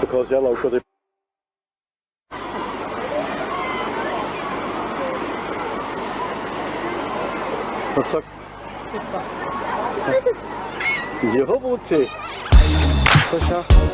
Because you're local. Wat sagt? Jo, Wutzi. Sascha.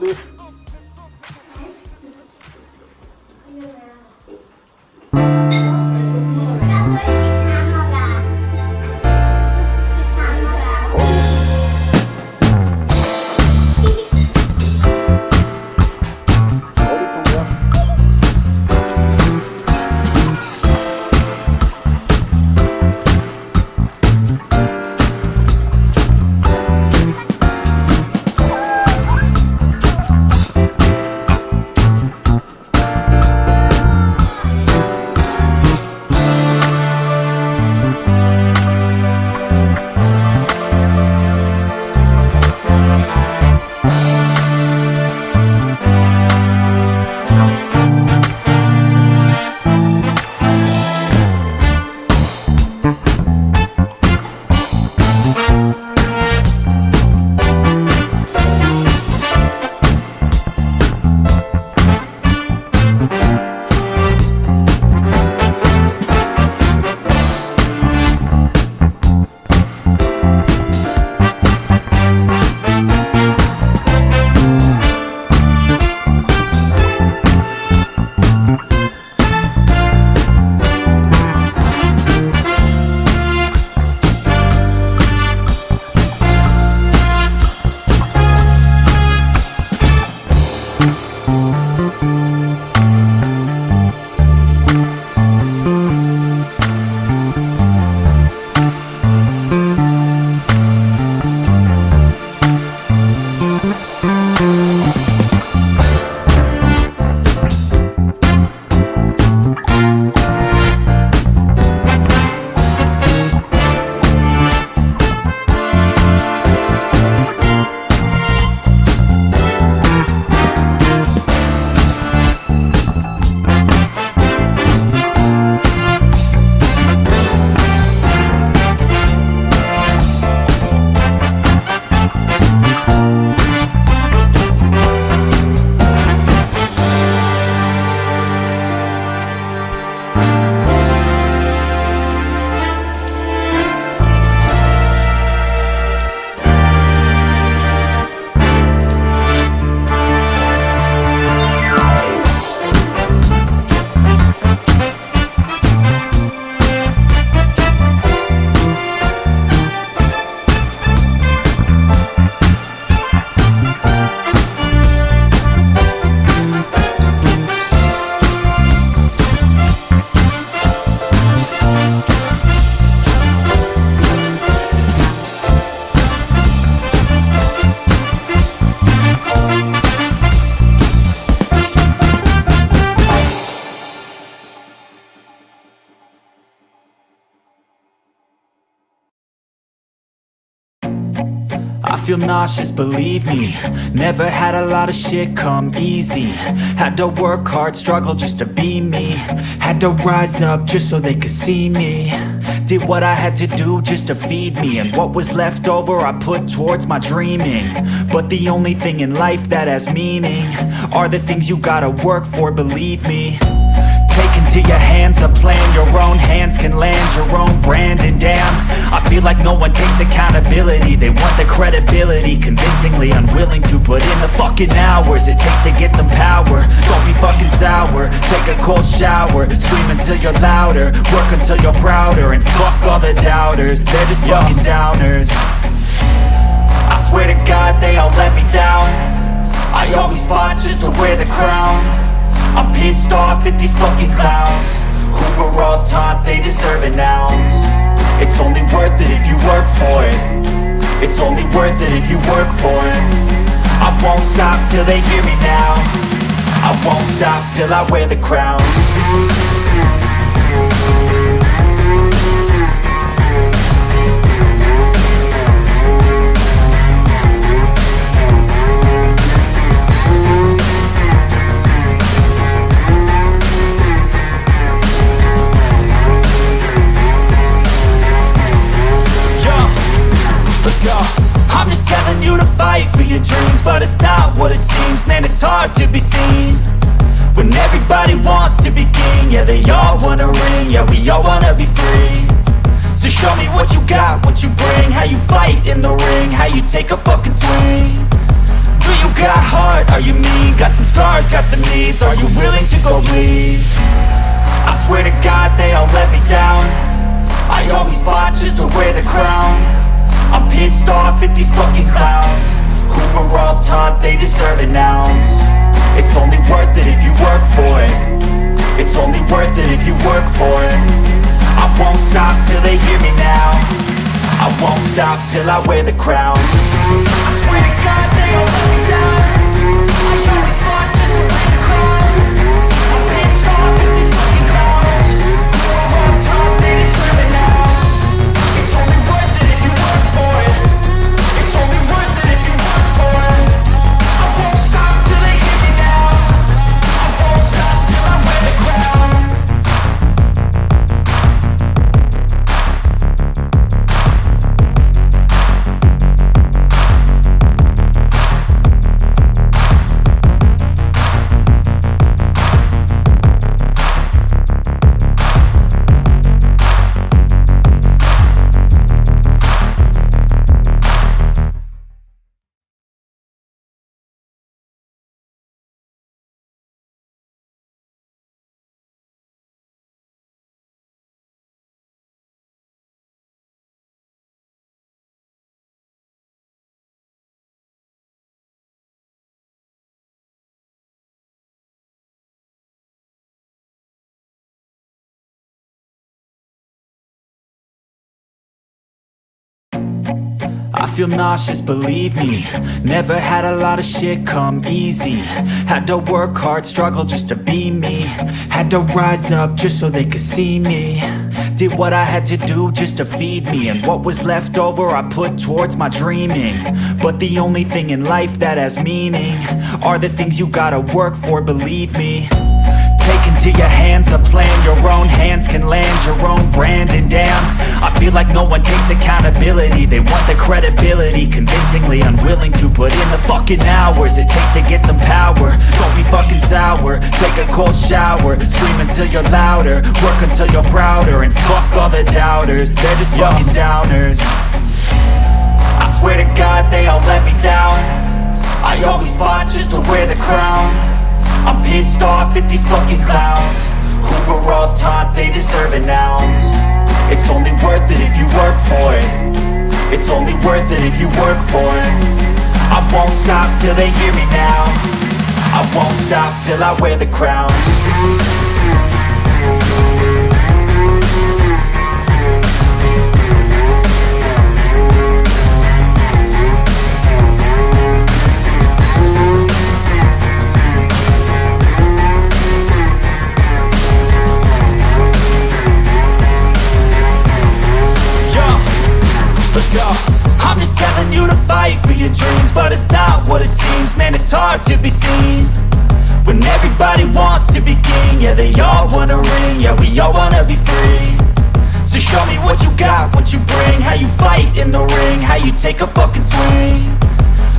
Adi. I feel nauseous, believe me. Never had a lot of shit come easy. Had to work hard, struggle just to be me. Had to rise up just so they could see me. Did what I had to do just to feed me. And what was left over I put towards my dreaming. But the only thing in life that has meaning are the things you gotta work for, believe me. Take into your hands a plan. Your own hands can land your own brand. And damn, I feel like no one takes accountability. They want the credibility, convincingly unwilling to put in the fucking hours it takes to get some power. Don't be fucking sour, take a cold shower. Scream until you're louder, work until you're prouder. And fuck all the doubters, they're just fucking downers. I swear to God they all let me down. I always fought just to wear the crown. I'm pissed off at these fucking clowns who were all taught they deserve an ounce. It's only worth it if you work for it. It's only worth it if you work for it. I won't stop till they hear me now. I won't stop till I wear the crown. I'm just telling you to fight for your dreams, but it's not what it seems. Man, it's hard to be seen when everybody wants to be king. Yeah, they all wanna ring, yeah, we all wanna be free. So show me what you got, what you bring, how you fight in the ring, how you take a fucking swing. Do you got heart? Are you mean? Got some scars, got some needs. Are you willing to go bleed? I swear to God they all let me down. I always fought just to wear the crown. I'm pissed off at these fucking clowns who were all taught they deserve an ounce. It's only worth it if you work for it. It's only worth it if you work for it. I won't stop till they hear me now. I won't stop till I wear the crown. I swear to God they all let me down. I always fought just to wear the crown. I'm pissed off at these fucking clowns who are all taught they deserve an ounce. It's only worth it if you work for it. It's only worth it if you work for it. I won't stop till they hear me now. I won't stop till I wear the crown. I feel nauseous, believe me. Never had a lot of shit come easy. Had to work hard, struggle just to be me. Had to rise up just so they could see me. Did what I had to do just to feed me. And what was left over I put towards my dreaming. But the only thing in life that has meaning are the things you gotta work for, believe me. Take into your hands a plan. Your own hands can land your own brand. And damn, I feel like no one takes accountability. They want the credibility, convincingly unwilling to put in the fucking hours it takes to get some power. Don't be fucking sour, take a cold shower. Scream until you're louder, work until you're prouder. And fuck all the doubters, they're just fucking downers. I swear to God they all let me down. I always fought just to wear the crown. I'm pissed off at these fucking clowns who were all taught they deserve an ounce. It's only worth it if you work for it. It's only worth it if you work for it. I won't stop till they hear me now. I won't stop till I wear the crown. I'm just telling you to fight for your dreams, but it's not what it seems. Man, it's hard to be seen when everybody wants to be king. Yeah, they all wanna ring, yeah, we all wanna be free. So show me what you got, what you bring. How you fight in the ring, how you take a fucking swing.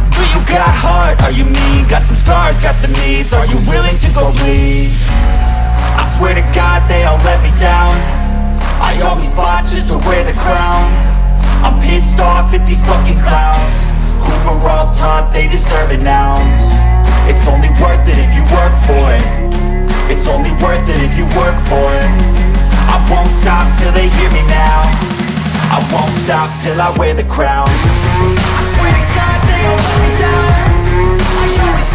Do you got heart, are you mean? Got some scars, got some needs. Are you willing to go bleed? I swear to God they all let me down. I always fought just to wear the crown. I'm pissed off at these fucking clowns who were all taught they deserve an ounce. It's only worth it if you work for it. It's only worth it if you work for it. I won't stop till they hear me now. I won't stop till I wear the crown. I swear to God they all let me down. I always